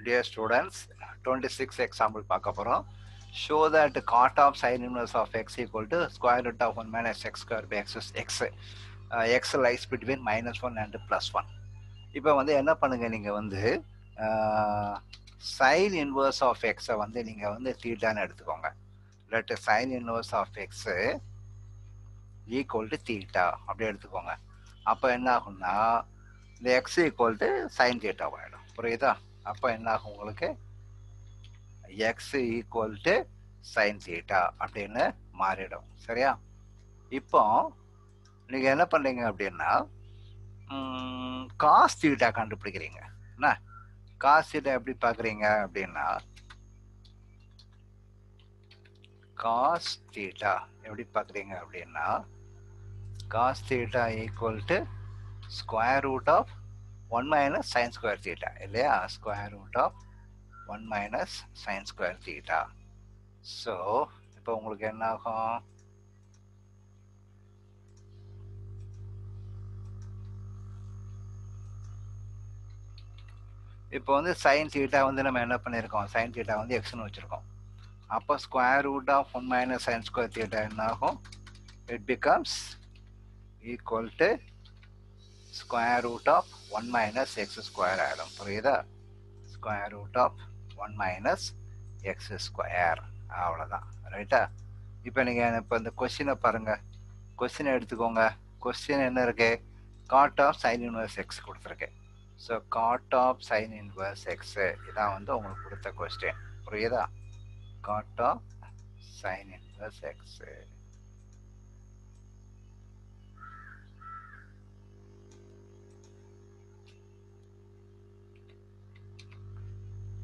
Dear students, 26 example பார்க்க போறோம். Show that cot of sin inverse of x equal to square root of 1 minus x square by x is x. X lies between -1 and +1. இப்போ வந்து என்ன பண்ணுங்க, நீங்க வந்து sin inverse of x வந்து நீங்க வந்து தீட்டான்னு எடுத்துக்கோங்க. let sin inverse of x equal to theta அப்படி எடுத்துக்கோங்க. அப்போ என்ன ஆகும்னா இந்த x equal to sin theta ஆகிடும். புரியுதா? அப்போ என்ன ஆகும் உங்களுக்கு, x equal to sin theta அப்படின்னு மாறிடும். சரியா? இப்போ நீங்க என்ன பண்றீங்க அப்படின்னா cos theta கண்டுபிடிக்கிறீங்க. என்ன cos theta எப்படி பார்க்குறீங்க அப்படின்னா, cos theta எப்படி பார்க்குறீங்க அப்படின்னா cos theta equal to square root of 1 minus sin square theta இல்லையா? square root of 1 minus sin square theta. So இப்போ உங்களுக்கு என்ன ஆகும், இப்போ வந்து sin theta வந்து நம்ம என்ன பண்ணியிருக்கோம், sin theta வந்து எக்ஸ்னு வச்சுருக்கோம். அப்போ square root of 1 minus sin square theta என்ன ஆகும், it becomes equal to square root of 1 minus x square ஆகிடும். புரியுதா? square root of 1 minus x square. அவ்வளோதான். ரைட்டா? இப்போ நீங்கள் இப்போ இந்த கொஸ்டினை பாருங்கள். கொஸ்டினை எடுத்துக்கோங்க. கொஸ்டின் என்ன இருக்கு, cot of sine inverse X கொடுத்துருக்கு. So cot of sine inverse X இதான் வந்து உங்களுக்கு கொடுத்த கொஸ்டின். புரியுதா? Cot of sine inverse X.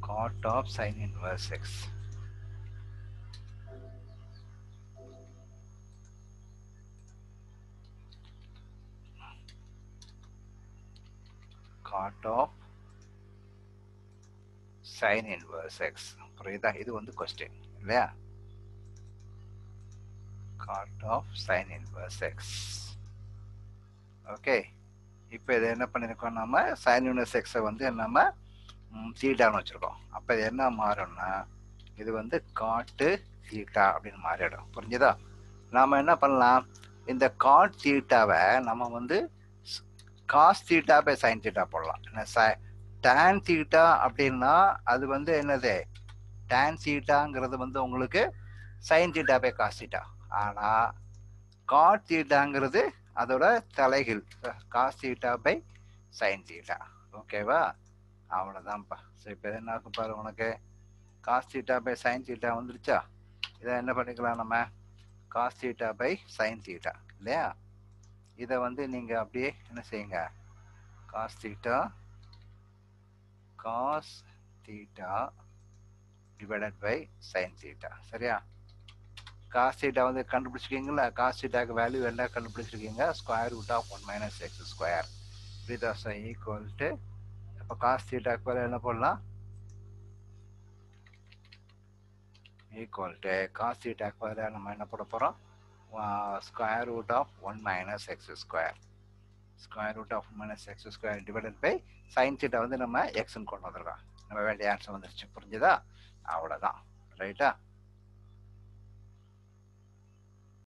cot of sin inverse x. cot of sin inverse x. புரியுதா? இது வந்து கொஸ்டின் இல்லையா? cot of sin inverse x. Okay, இப்போ இதை என்ன பண்ணியிருக்கோம், நம்ம sin inverse x வந்து நம்ம தீட்டான்னு வச்சுருக்கோம். அப்போ இது என்ன மாறும்னா இது வந்து காட்டு தீட்டா அப்படின்னு மாறிடும். புரிஞ்சுதா? நாம் என்ன பண்ணலாம், இந்த காட் தீட்டாவை நம்ம வந்து cos theta by sine theta போடலாம். என்ன tan தீட்டா அப்படின்னா அது வந்து என்னது, tan தீட்டாங்கிறது வந்து உங்களுக்கு sine theta by cos theta. ஆனால் காட் தீட்டாங்கிறது அதோட தலைகீழ், cos theta by sine theta. ஓகேவா? அவ்வளோதான்ப்பா. ஸோ இப்போ என்ன ஆகும் பாரு, உனக்கு cos theta by sine theta வந்துருச்சா? இதை என்ன பண்ணிக்கலாம், நம்ம cos theta by sine theta இல்லையா? இதை வந்து நீங்கள் அப்படியே என்ன செய்யுங்க, cos theta divided by sine theta. சரியா? காஸ் தீட்டா வந்து கண்டுபிடிச்சிருக்கீங்களா? காஸ் தீட்டாக்கு வேல்யூ என்ன கண்டுபிடிச்சிருக்கீங்க, square root of 1 minus x square. With equal to, அப்போ காஸ் தீட்டாக்கு வேலை என்ன போடலாம், ஈக்குவல் டு காஸ் தீட்டாக்கு வேலை நம்ம என்ன போட போகிறோம், square root of 1 minus x square. Square root of minus x square divided by sine theta வந்து நம்ம எக்ஸ்ன்னு கொண்டு வந்துருக்கோம். நம்ம வேண்டிய ஆன்சர் வந்துருச்சு. புரிஞ்சுதா? அவ்வளோதான். ரைட்டா?